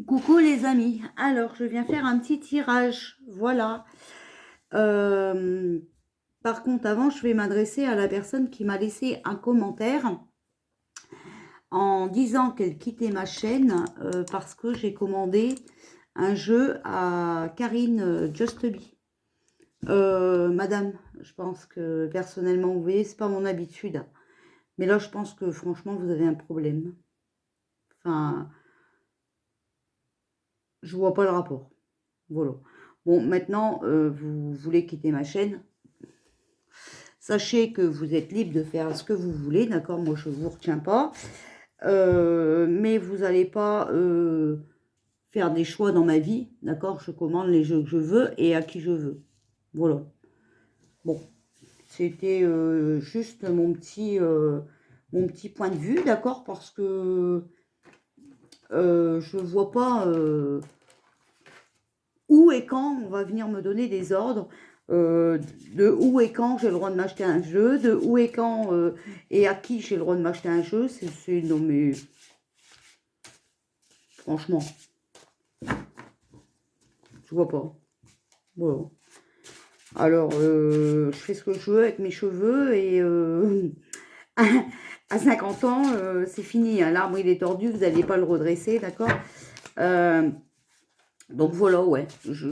Coucou les amis, alors je viens faire un petit tirage, voilà. Par contre, avant, je vais m'adresser à la personne qui m'a laissé un commentaire en disant qu'elle quittait ma chaîne parce que j'ai commandé un jeu à Karine Justby. Madame, je pense que personnellement, vous voyez, c'est pas mon habitude. Mais là, je pense que franchement, vous avez un problème. Enfin, je vois pas le rapport. Voilà. Bon, maintenant, vous voulez quitter ma chaîne. Sachez que vous êtes libre de faire ce que vous voulez, d'accord? Moi, je ne vous retiens pas. Mais vous n'allez pas faire des choix dans ma vie, d'accord? Je commande les jeux que je veux et à qui je veux. Voilà. Bon, c'était juste mon petit point de vue, d'accord? Parce que je ne vois pas où et quand on va venir me donner des ordres, de où et quand j'ai le droit de m'acheter un jeu, de où et quand et à qui j'ai le droit de m'acheter un jeu. Non mais franchement, je vois pas. Voilà. Alors, je fais ce que je veux avec mes cheveux et à 50 ans, c'est fini, hein. L'arbre, il est tordu, vous n'allez pas le redresser, d'accord? Donc voilà, ouais. Je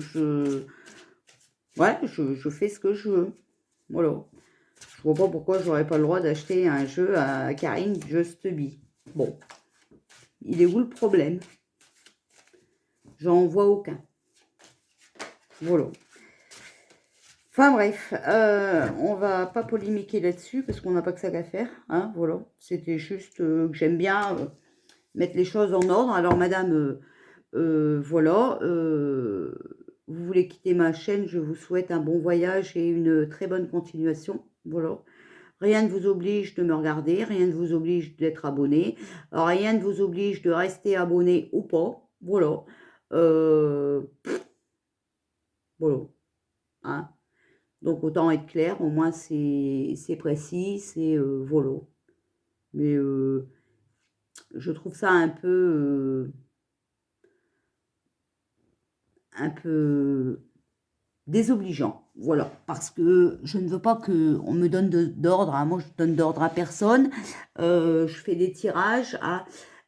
fais ce que je veux. Voilà. Je vois pas pourquoi j'aurais pas le droit d'acheter un jeu à Karine Justby. Bon, il est où le problème? J'en vois aucun. Voilà. Enfin bref, on va pas polémiquer là-dessus parce qu'on n'a pas que ça à faire. Hein, voilà. C'était juste que j'aime bien mettre les choses en ordre. Alors madame, voilà, vous voulez quitter ma chaîne, je vous souhaite un bon voyage et une très bonne continuation. Voilà. Rien ne vous oblige de me regarder, rien ne vous oblige d'être abonné, rien ne vous oblige de rester abonné ou pas. Voilà. Voilà. Hein. Donc autant être clair, au moins c'est précis, c'est voilà. Mais je trouve ça un peu désobligeant, voilà, parce que je ne veux pas qu'on me donne d'ordre, hein. Moi je donne d'ordre à personne, je fais des tirages à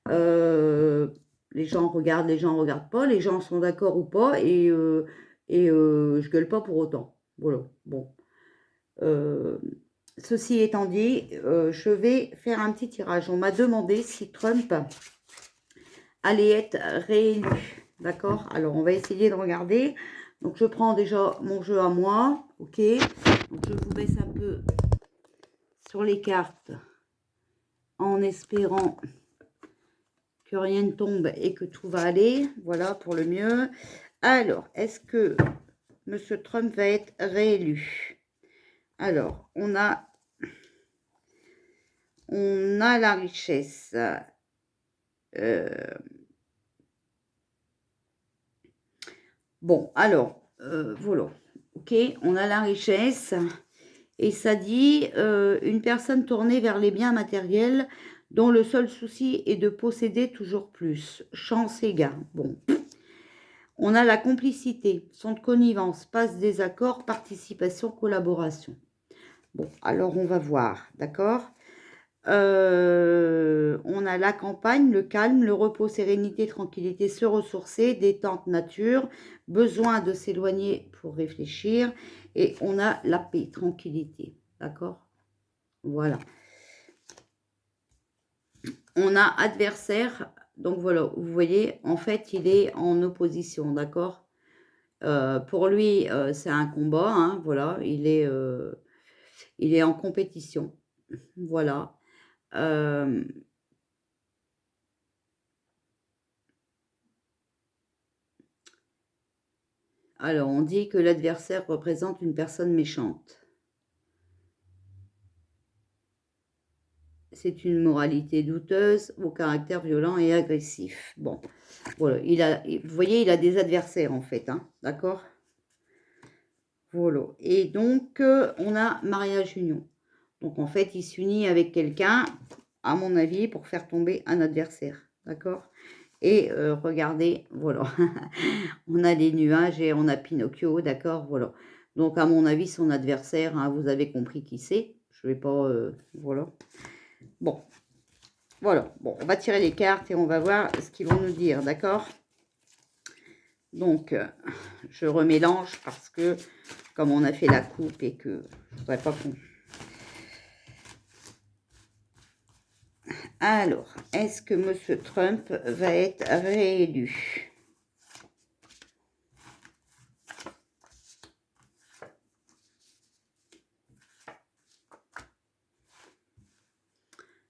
les gens regardent pas, les gens sont d'accord ou pas, et je gueule pas pour autant, voilà, bon. Ceci étant dit, je vais faire un petit tirage. On m'a demandé si Trump allait être réélu, d'accord? Alors on va essayer de regarder. Donc, je prends déjà mon jeu à moi, ok? Donc, je vous baisse un peu sur les cartes en espérant que rien ne tombe et que tout va aller. Voilà, pour le mieux. Alors, est-ce que M. Trump va être réélu? Alors, on a la richesse. Bon, alors, voilà. Ok, on a la richesse. Et ça dit, une personne tournée vers les biens matériels dont le seul souci est de posséder toujours plus. Chance et gain. Bon. On a la complicité, son de connivence, passe des accords, participation, collaboration. Bon, alors on va voir, d'accord? On a la campagne, le calme, le repos, sérénité, tranquillité, se ressourcer, détente, nature, besoin de s'éloigner pour réfléchir, et on a la paix, tranquillité, d'accord? Voilà. On a adversaire, donc voilà, vous voyez, en fait, il est en opposition, d'accord? Pour lui, c'est un combat, hein, voilà, il est en compétition, voilà. Alors, on dit que l'adversaire représente une personne méchante. C'est une moralité douteuse, au caractère violent et agressif. Bon, voilà, vous voyez, il a des adversaires en fait, hein, d'accord? Voilà, et donc, on a mariage-union. Donc, en fait, il s'unit avec quelqu'un, à mon avis, pour faire tomber un adversaire, d'accord? Et regardez, voilà, on a les nuages et on a Pinocchio, d'accord, voilà. Donc, à mon avis, son adversaire, hein, vous avez compris qui c'est. Je vais pas, voilà. Bon, voilà. Bon, on va tirer les cartes et on va voir ce qu'ils vont nous dire, d'accord? Donc, je remélange parce que, comme on a fait la coupe et que je ne voudrais pas qu'on... Alors, est-ce que M. Trump va être réélu?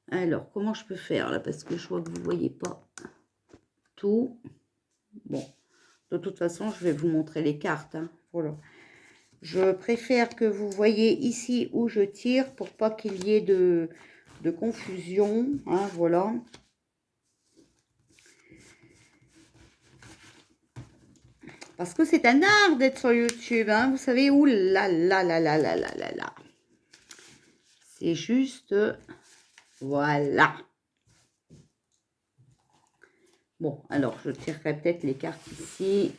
Alors, comment je peux faire là? Parce que je vois que vous ne voyez pas tout. Bon, de toute façon, je vais vous montrer les cartes. Hein. Voilà. Je préfère que vous voyez ici où je tire pour pas qu'il y ait de confusion. Hein, voilà. Parce que c'est un art d'être sur YouTube. Hein, vous savez, où là, là, là, là, là, là, là, là. C'est juste... Voilà. Bon, alors, je tirerai peut-être les cartes ici.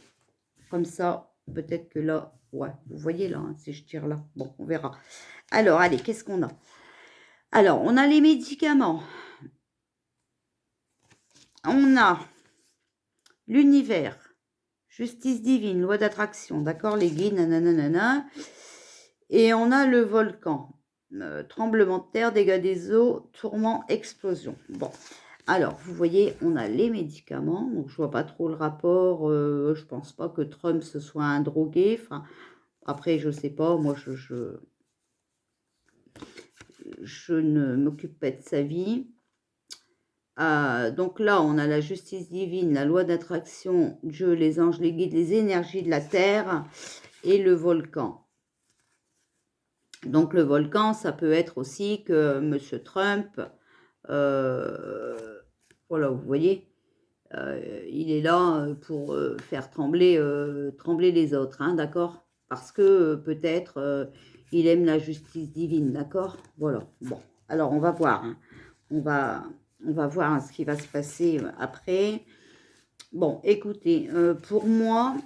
Comme ça, peut-être que là... Ouais, vous voyez là, hein, si je tire là. Bon, on verra. Alors, allez, qu'est-ce qu'on a? Alors, on a les médicaments. On a l'univers. Justice divine, loi d'attraction. D'accord, les guides, nanana. Et on a le volcan. Tremblement de terre, dégâts des eaux, tourment, explosion. Bon. Alors, vous voyez, on a les médicaments. Donc, je vois pas trop le rapport. Je pense pas que Trump, ce soit un drogué. Enfin, après, je sais pas. Moi, je ne m'occupe pas de sa vie. Donc là, on a la justice divine, la loi d'attraction, Dieu, les anges, les guides, les énergies de la terre et le volcan. Donc, le volcan, ça peut être aussi que M. Trump... voilà, vous voyez, il est là pour faire trembler les autres, hein, d'accord? Parce que peut-être il aime la justice divine, d'accord? Voilà, bon, alors on va voir, hein. On va voir ce qui va se passer après. Bon, écoutez, pour moi,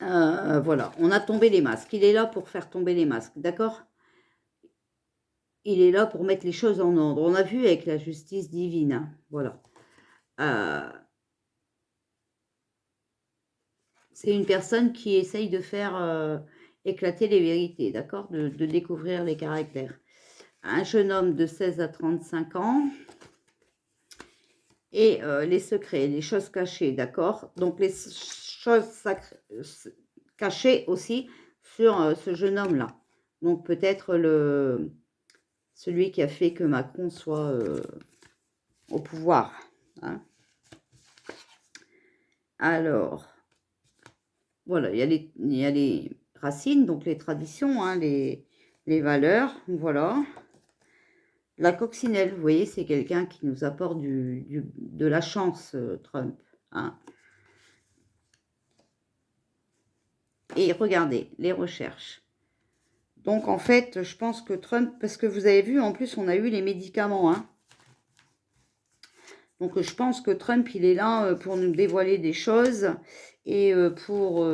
voilà, on a tombé les masques. Il est là pour faire tomber les masques, d'accord? Il est là pour mettre les choses en ordre. On a vu avec la justice divine, hein, voilà. C'est une personne qui essaye de faire éclater les vérités, d'accord, de découvrir les caractères. Un jeune homme de 16 à 35 ans. Et les secrets, les choses cachées, d'accord? Donc, les choses cachées aussi sur ce jeune homme-là. Donc, peut-être celui qui a fait que Macron soit au pouvoir. Hein. Alors, voilà, il y a les racines, donc les traditions, hein, les valeurs, voilà. La coccinelle, vous voyez, c'est quelqu'un qui nous apporte de la chance, Trump. Hein. Et regardez, les recherches. Donc, en fait, je pense que Trump, parce que vous avez vu, en plus, on a eu les médicaments. Hein. Donc, je pense que Trump, il est là pour nous dévoiler des choses et pour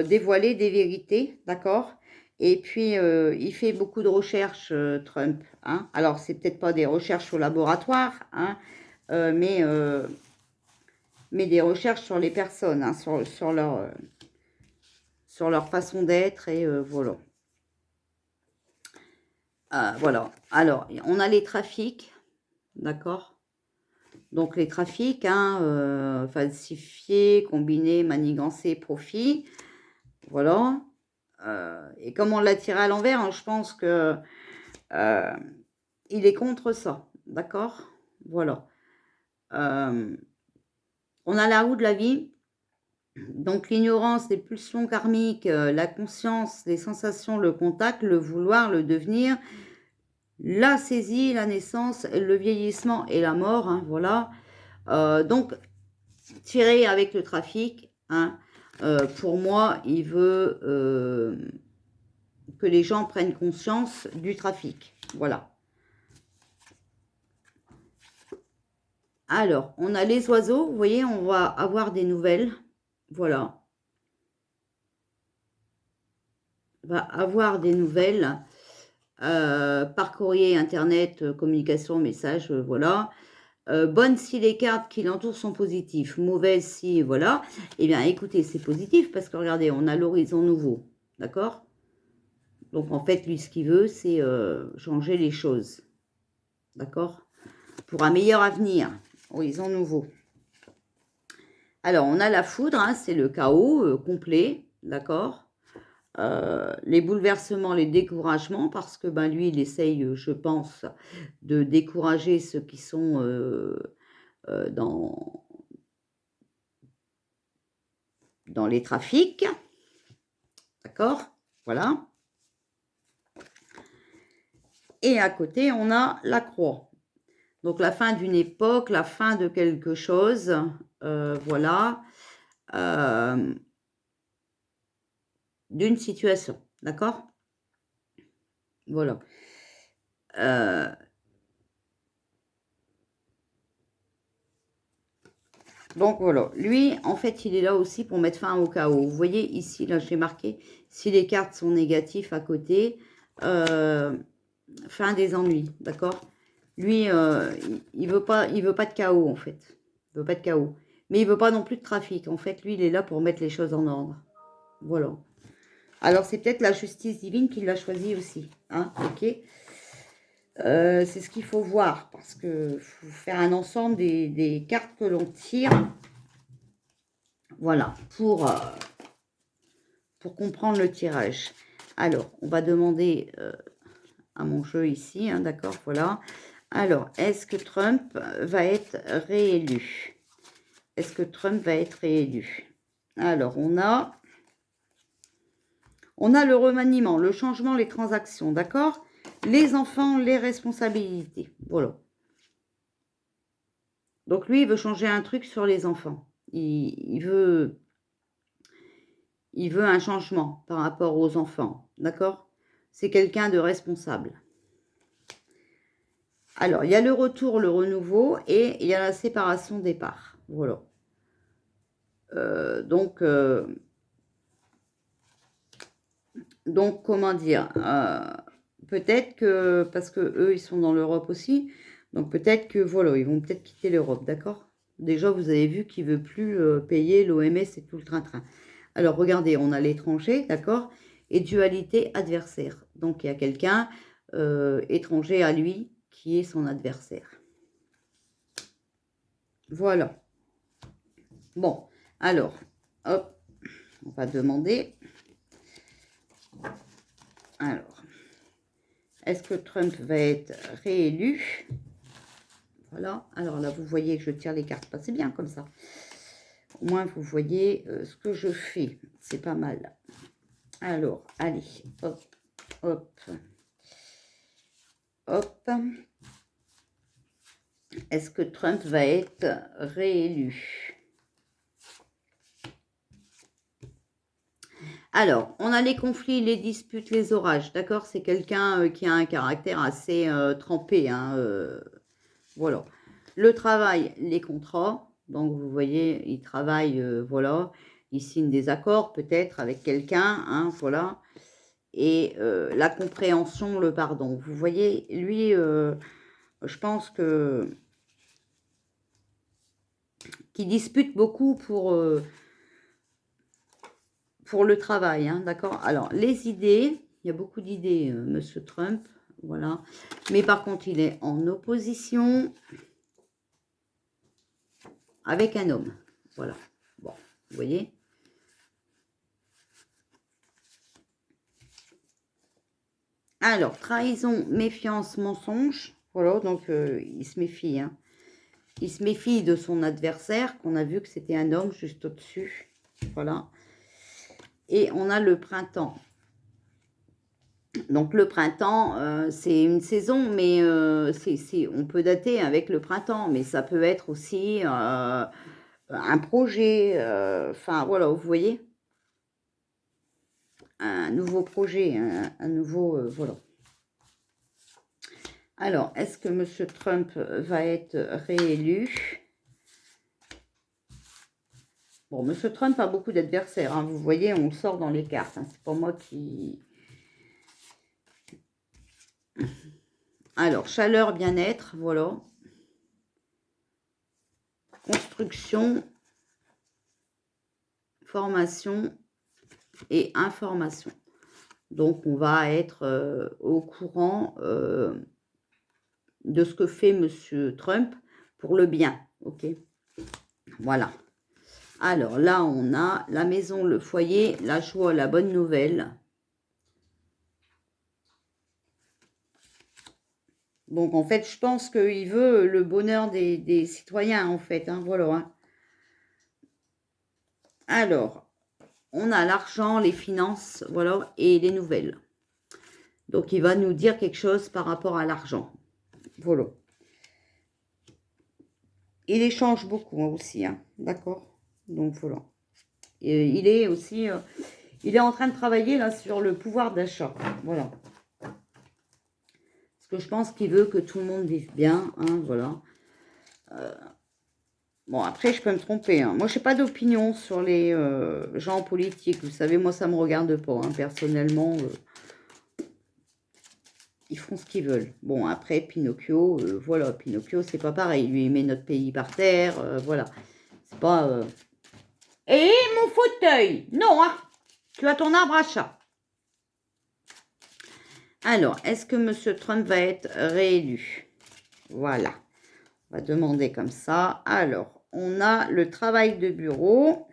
dévoiler des vérités, d'accord? Et puis, il fait beaucoup de recherches, Trump. Hein. Alors, c'est peut-être pas des recherches au laboratoire, hein, mais des recherches sur les personnes, hein, sur leur façon d'être, et voilà. Voilà. Alors, on a les trafics, d'accord? Donc, les trafics, hein, falsifiés, combinés, manigancés, profit. Voilà. Et comme on l'a tiré à l'envers, hein, je pense que il est contre ça, d'accord? Voilà. On a la roue de la vie. Donc, l'ignorance, les pulsions karmiques, la conscience, les sensations, le contact, le vouloir, le devenir, la saisie, la naissance, le vieillissement et la mort, hein, voilà. Donc, tirer avec le trafic, hein, pour moi, il veut que les gens prennent conscience du trafic, Voilà. Alors, on a les oiseaux. Vous voyez, on va avoir des nouvelles. Voilà. On va avoir des nouvelles par courrier, internet, communication, message, voilà. Bonnes si les cartes qui l'entourent sont positives, mauvaises si, voilà. Eh bien, écoutez, c'est positif parce que regardez, on a l'horizon nouveau, d'accord? Donc, en fait, lui, ce qu'il veut, c'est changer les choses, d'accord? Pour un meilleur avenir, horizon nouveau. Alors, on a la foudre, hein, c'est le chaos complet, d'accord? Les bouleversements, les découragements, parce que ben, lui, il essaye, je pense, de décourager ceux qui sont dans les trafics. D'accord? Voilà. Et à côté, on a la croix. Donc, la fin d'une époque, la fin de quelque chose. Voilà. D'une situation. D'accord? Voilà. Donc voilà, lui, en fait, il est là aussi pour mettre fin au chaos. Vous voyez ici, là, j'ai marqué, si les cartes sont négatives à côté, fin des ennuis, d'accord? Lui, il veut pas de chaos, en fait. Il veut pas de chaos. Mais il veut pas non plus de trafic. En fait, lui, il est là pour mettre les choses en ordre. Voilà. Alors, c'est peut-être la justice divine qui l'a choisi aussi. Hein, ok? C'est ce qu'il faut voir, parce que faut faire un ensemble des cartes que l'on tire. Voilà, pour comprendre le tirage. Alors, on va demander à mon jeu ici, hein, d'accord, voilà. Alors, est-ce que Trump va être réélu? Est-ce que Trump va être réélu? Alors, on a le remaniement, le changement, les transactions, d'accord? Les enfants, les responsabilités, voilà. Donc, lui, il veut changer un truc sur les enfants. Il veut un changement par rapport aux enfants, d'accord? C'est quelqu'un de responsable. Alors, il y a le retour, le renouveau et il y a la séparation des parts. Voilà. Donc, comment dire, peut-être que, parce que eux, ils sont dans l'Europe aussi, donc peut-être que, voilà, ils vont peut-être quitter l'Europe, d'accord? Déjà, vous avez vu qu'il ne veut plus payer l'OMS et tout le train-train. Alors, regardez, on a l'étranger, d'accord? Et dualité adversaire. Donc, il y a quelqu'un étranger à lui qui est son adversaire. Voilà. Bon, alors, hop, on va demander. Alors, est-ce que Trump va être réélu? Voilà, alors là, vous voyez que je tire les cartes pas, c'est bien comme ça. Au moins, vous voyez ce que je fais, c'est pas mal. Alors, allez, hop, hop, hop. Est-ce que Trump va être réélu? Alors, on a les conflits, les disputes, les orages, d'accord? C'est quelqu'un qui a un caractère assez trempé, hein, voilà. Le travail, les contrats. Donc, vous voyez, il travaille, voilà. Il signe des accords, peut-être, avec quelqu'un, hein, voilà. Et la compréhension, le pardon. Vous voyez, lui, je pense qu'il dispute beaucoup pour le travail, hein, d'accord? Alors, les idées, il y a beaucoup d'idées, Monsieur Trump, voilà. Mais par contre, il est en opposition avec un homme, voilà. Bon, vous voyez? Alors, trahison, méfiance, mensonge, voilà, donc il se méfie, hein. Il se méfie de son adversaire, qu'on a vu que c'était un homme juste au-dessus, voilà. Et on a le printemps. Donc le printemps, c'est une saison, mais on peut dater avec le printemps, mais ça peut être aussi un projet, enfin voilà, vous voyez, un nouveau projet, un nouveau, voilà. Alors, est-ce que M. Trump va être réélu? Bon, M. Trump a beaucoup d'adversaires, hein. Vous voyez, on le sort dans les cartes, hein. C'est pas moi qui... Alors, chaleur, bien-être, voilà. Construction, formation et information. Donc, on va être au courant de ce que fait M. Trump pour le bien, ok? Voilà. Alors, là, on a la maison, le foyer, la joie, la bonne nouvelle. Donc, en fait, je pense qu'il veut le bonheur des citoyens, en fait, hein, voilà. Hein. Alors, on a l'argent, les finances, voilà, et les nouvelles. Donc, il va nous dire quelque chose par rapport à l'argent. Voilà. Il échange beaucoup hein, aussi, hein, d'accord? Donc, voilà. Et il est aussi... il est en train de travailler, là, sur le pouvoir d'achat. Voilà. Parce que je pense qu'il veut que tout le monde vive bien, hein, voilà. Bon, après, je peux me tromper. Hein. Moi, je n'ai pas d'opinion sur les gens politiques. Vous savez, moi, ça ne me regarde pas. Hein. Personnellement, ils font ce qu'ils veulent. Bon, après, Pinocchio, voilà. Pinocchio, c'est pas pareil. Lui, il met notre pays par terre. Voilà. C'est pas... Et mon fauteuil! Non, hein. Tu as ton arbre à chat. Alors, est-ce que M. Trump va être réélu? Voilà. On va demander comme ça. Alors, on a le travail de bureau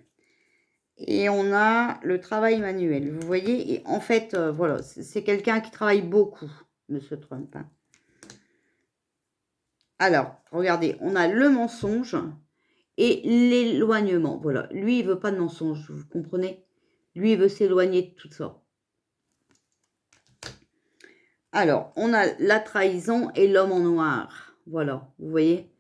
et on a le travail manuel. Vous voyez, et en fait, voilà, c'est quelqu'un qui travaille beaucoup, M. Trump. Hein. Alors, regardez, on a le mensonge et l'éloignement. Voilà, lui, il veut pas de mensonge, vous comprenez? Lui, il veut s'éloigner de tout ça. Alors, on a la trahison et l'homme en noir. Voilà, vous voyez?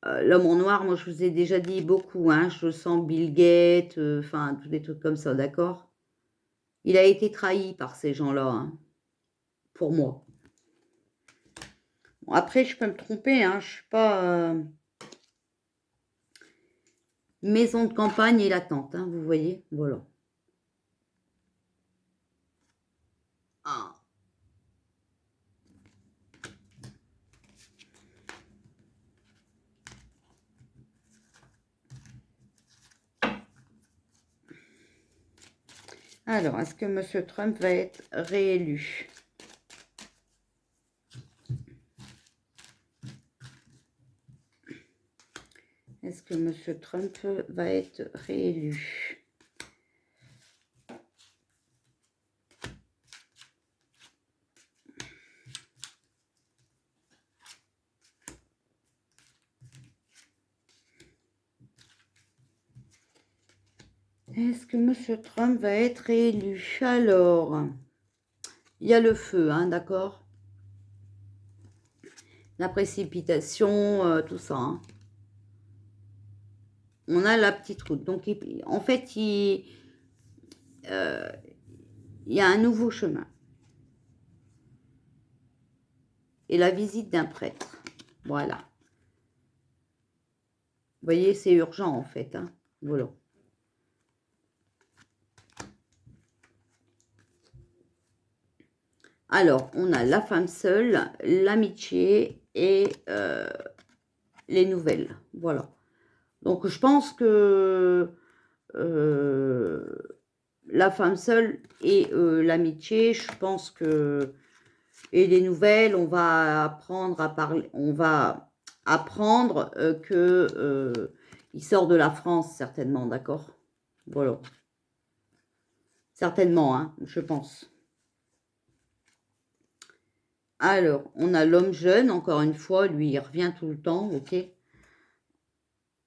L'homme en noir, moi, je vous ai déjà dit beaucoup. Hein, je sens Bill Gates, enfin, tous des trucs comme ça, d'accord? Il a été trahi par ces gens-là, hein, pour moi. Bon, après, je peux me tromper, hein, je ne suis pas... maison de campagne et la tente, hein, vous voyez? Voilà. Ah. Alors, est-ce que M. Trump va être réélu? Est-ce que M. Trump va être réélu? Est-ce que M. Trump va être réélu? Alors, il y a le feu, hein, d'accord? La précipitation, tout ça. Hein. On a la petite route. Donc, en fait, il y a un nouveau chemin. Et la visite d'un prêtre. Voilà. Vous voyez, c'est urgent, en fait. Hein. Voilà. Alors, on a la femme seule, l'amitié et les nouvelles. Voilà. Donc, je pense que la femme seule et l'amitié, je pense que... Et les nouvelles, on va apprendre à parler... On va apprendre que il sort de la France, certainement, d'accord? Voilà. Certainement, hein, je pense. Alors, on a l'homme jeune, encore une fois, lui, il revient tout le temps, ok?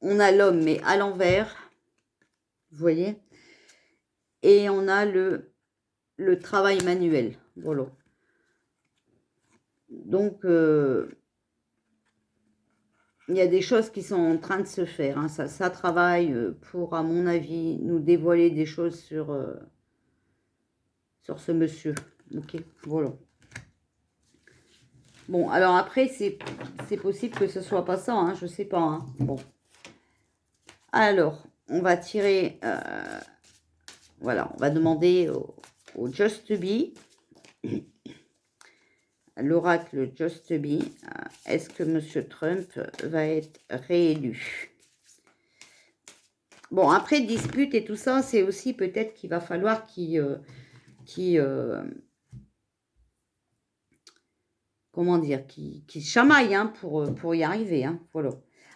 On a l'homme, mais à l'envers, vous voyez? Et on a le travail manuel, voilà. Donc, il y a des choses qui sont en train de se faire. Hein. Ça travaille pour, à mon avis, nous dévoiler des choses sur ce monsieur. Ok, voilà. Bon, alors après, c'est possible que ce soit pas ça, hein, je sais pas. Hein. Bon. Alors, on va tirer... voilà, on va demander au Just Be, l'oracle Just Be, est-ce que M. Trump va être réélu? Bon, après, dispute et tout ça, c'est aussi peut-être qu'il va falloir comment dire, qui chamaille hein, pour y arriver. Hein, voilà.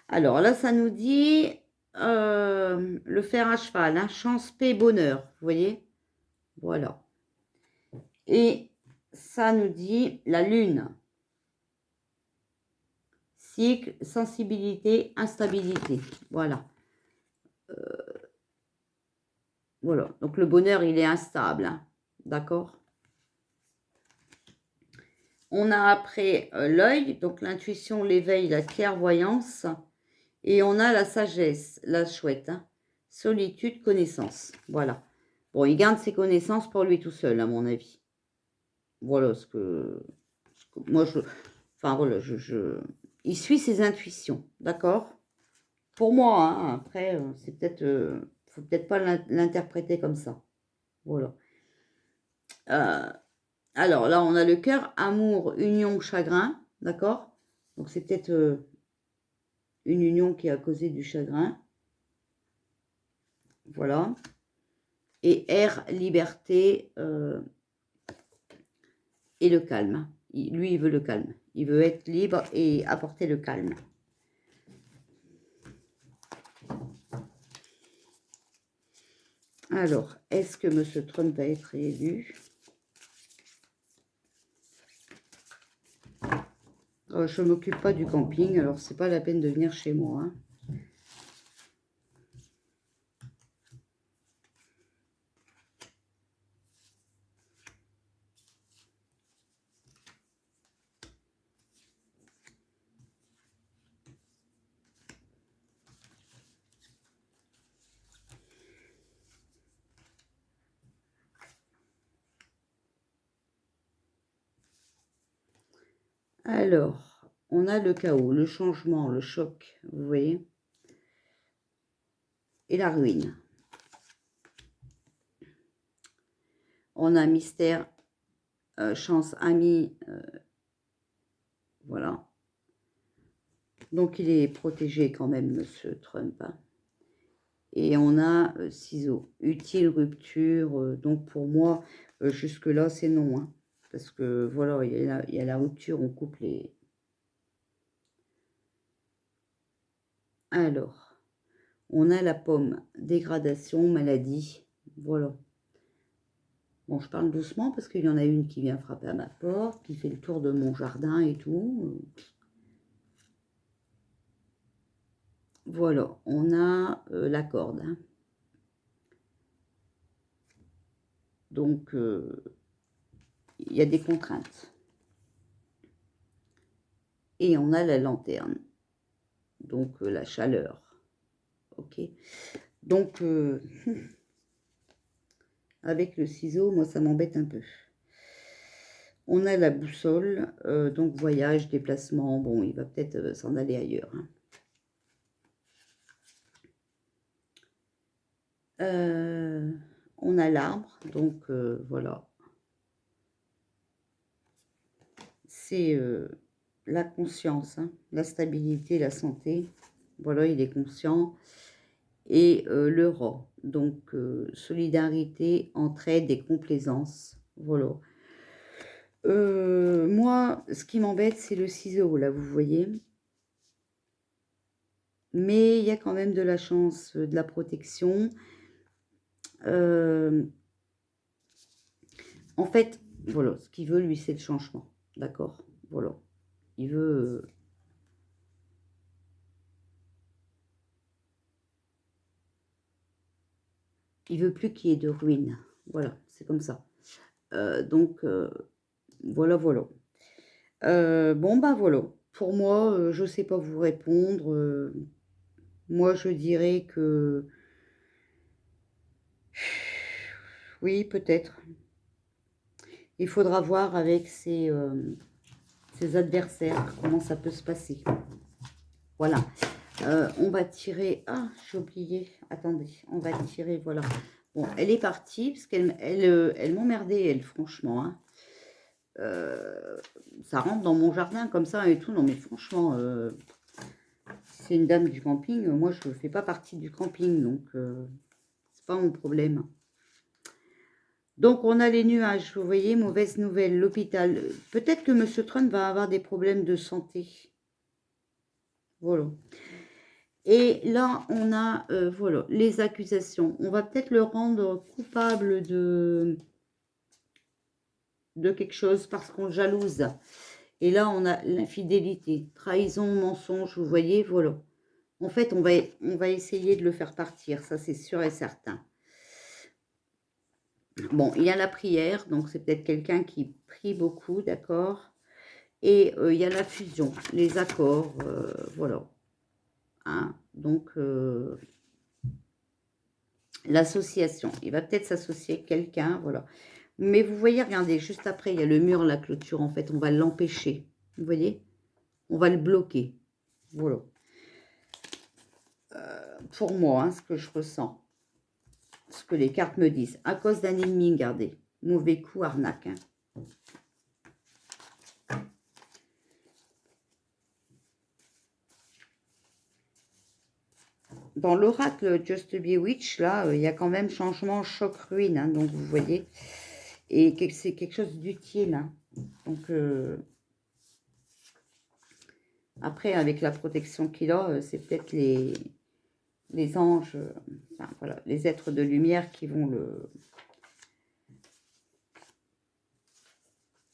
Alors là, ça nous dit le fer à cheval, hein, chance, paix, bonheur. Vous voyez? Voilà. Et ça nous dit la lune. Cycle, sensibilité, instabilité. Voilà. Voilà. Donc le bonheur, il est instable. Hein, d'accord? On a après l'œil, donc l'intuition, l'éveil, la clairvoyance. Et on a la sagesse, la chouette. Hein. Solitude, connaissance. Voilà. Bon, il garde ses connaissances pour lui tout seul, à mon avis. Voilà ce que moi, enfin, voilà, il suit ses intuitions, d'accord? Pour moi, hein, après, c'est peut-être... faut peut-être pas l'interpréter comme ça. Voilà. Alors là, on a le cœur, amour, union, chagrin, d'accord? Donc c'est peut-être une union qui a causé du chagrin. Voilà. Et R, liberté et le calme. Lui, il veut le calme. Il veut être libre et apporter le calme. Alors, est-ce que M. Trump va être réélu? Je ne m'occupe pas du camping, alors c'est pas la peine de venir chez moi. Hein. Alors, on a le chaos, le changement, le choc, vous voyez, et la ruine. On a mystère, chance, ami, voilà. Donc, il est protégé quand même, M. Trump. Hein. Et on a ciseaux, utile, rupture. Donc, pour moi, jusque-là, c'est non. Hein. Parce que, voilà, il y a la rupture, on coupe les... Alors, on a la pomme, dégradation, maladie, voilà. Bon, je parle doucement parce qu'il y en a une qui vient frapper à ma porte, qui fait le tour de mon jardin et tout. Voilà, on a la corde. Hein. Donc, il y a des contraintes. Et on a la lanterne. Donc, la chaleur. Ok. Donc, avec le ciseau, moi, ça m'embête un peu. On a la boussole, donc voyage, déplacement. Bon, il va peut-être s'en aller ailleurs. Hein. On a l'arbre, donc voilà. C'est la conscience, hein, la stabilité, la santé. Voilà, il est conscient. Et le rat, donc solidarité, entraide et complaisance. Voilà. Moi, ce qui m'embête, c'est le ciseau, là, vous voyez. Mais il y a quand même de la chance, de la protection. En fait, voilà, ce qu'il veut, lui, c'est le changement. D'accord? Voilà. Il veut... il veut plus qu'il y ait de ruines. Voilà, c'est comme ça. Donc, voilà, voilà. Bon, bah voilà. Pour moi, je ne sais pas vous répondre. Moi, je dirais que... Oui, peut-être. Il faudra voir avec ses adversaires, comment ça peut se passer. Voilà. On va tirer... Ah, j'ai oublié. Attendez, on va tirer, voilà. Bon, elle est partie, parce qu'elle m'emmerdait, elle, franchement. Hein. Ça rentre dans mon jardin comme ça et tout. Non, mais franchement, c'est une dame du camping. Moi, je ne fais pas partie du camping, donc c'est pas mon problème. Donc, on a les nuages, vous voyez, mauvaise nouvelle, l'hôpital. Peut-être que M. Trump va avoir des problèmes de santé. Voilà. Et là, on a, voilà, les accusations. On va peut-être le rendre coupable de quelque chose parce qu'on le jalouse. Et là, on a l'infidélité, trahison, mensonge, vous voyez, voilà. En fait, on va essayer de le faire partir, ça c'est sûr et certain. Bon, il y a la prière, donc c'est peut-être quelqu'un qui prie beaucoup, d'accord. Et il y a la fusion, les accords, voilà. Hein, donc, l'association, il va peut-être s'associer avec quelqu'un, voilà. Mais vous voyez, regardez, juste après, il y a le mur, la clôture, en fait, on va l'empêcher, vous voyez. On va le bloquer, voilà. Pour moi, hein, ce que je ressens, ce que les cartes me disent, à cause d'un ennemi, regardez, mauvais coup, arnaque. Hein. Dans l'oracle Just Bewitch, là, il y a quand même changement, choc, ruine, hein, donc vous voyez, et c'est quelque chose d'utile. Hein. Donc, après, avec la protection qu'il a, c'est peut-être les anges, enfin, voilà, les êtres de lumière qui vont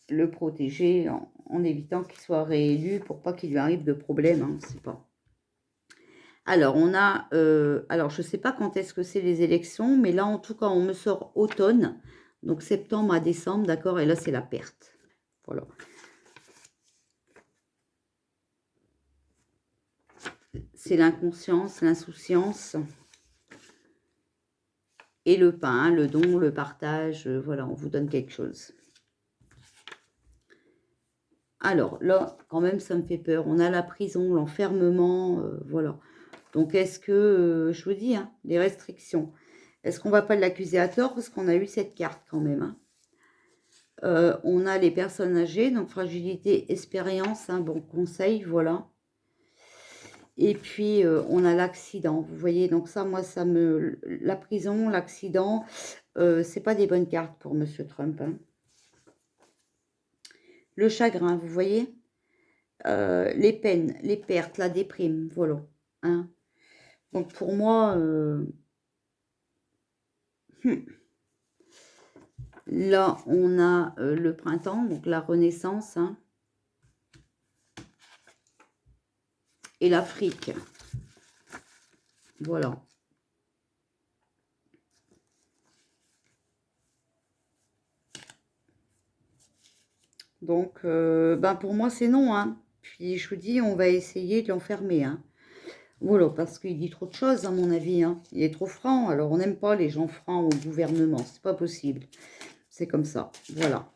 le protéger en évitant qu'il soit réélu pour pas qu'il lui arrive de problème, hein, c'est pas. Alors, on a, alors je ne sais pas quand est-ce que c'est les élections, mais là, en tout cas, on me sort automne, donc septembre à décembre, d'accord, et là, c'est la perte. Voilà. C'est l'inconscience, l'insouciance et le pain, le don, le partage, voilà, on vous donne quelque chose. Alors, là, quand même, ça me fait peur. On a la prison, l'enfermement, voilà. Donc, est-ce que, je vous dis, hein, les restrictions, est-ce qu'on ne va pas l'accuser à tort parce qu'on a eu cette carte quand même, hein. On a les personnes âgées, donc fragilité, expérience, hein, bon conseil, voilà. Et puis, on a l'accident, vous voyez, donc ça, moi, ça me... La prison, l'accident, c'est pas des bonnes cartes pour M. Trump, hein. Le chagrin, vous voyez, les peines, les pertes, la déprime, voilà, hein. Donc, pour moi, là, on a le printemps, donc la renaissance, hein. Et l'Afrique. Voilà. Donc, ben pour moi, c'est non, hein. Puis, je vous dis, on va essayer de l'enfermer, hein. Voilà, parce qu'il dit trop de choses, à mon avis, hein. Il est trop franc. Alors, on n'aime pas les gens francs au gouvernement. C'est pas possible. C'est comme ça. Voilà.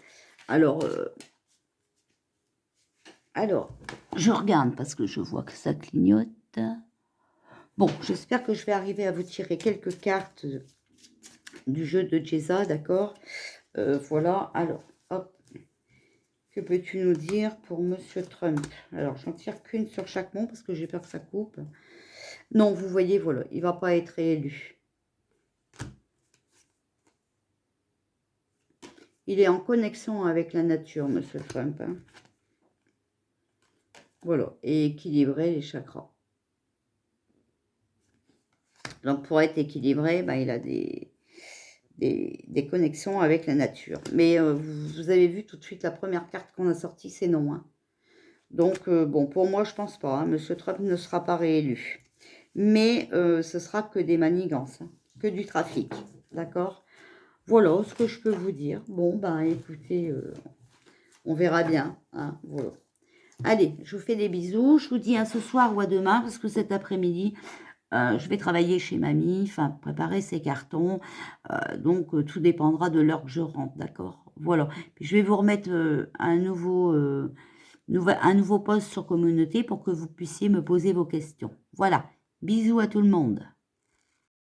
Alors, je regarde parce que je vois que ça clignote. Bon, j'espère que je vais arriver à vous tirer quelques cartes du jeu de Jeza, d'accord. Voilà, alors, hop. Que peux-tu nous dire pour Monsieur Trump? Alors, j'en tire qu'une sur chaque mot parce que j'ai peur que ça coupe. Non, vous voyez, voilà, il ne va pas être réélu. Il est en connexion avec la nature, Monsieur Trump. Hein. Voilà, et équilibrer les chakras. Donc, pour être équilibré, ben, il a des connexions avec la nature. Mais vous avez vu tout de suite, la première carte qu'on a sortie, c'est non. Hein. Donc, bon, pour moi, je pense pas. Hein, Monsieur Trump ne sera pas réélu. Mais ce sera que des manigances, hein, que du trafic. D'accord? Voilà ce que je peux vous dire. Bon, ben, écoutez, on verra bien. Hein, voilà. Allez, je vous fais des bisous. Je vous dis à ce soir ou à demain, parce que cet après-midi, je vais travailler chez mamie, enfin, préparer ses cartons. Donc, tout dépendra de l'heure que je rentre, d'accord? Voilà. Puis, je vais vous remettre un nouveau un nouveau post sur communauté pour que vous puissiez me poser vos questions. Voilà, bisous à tout le monde.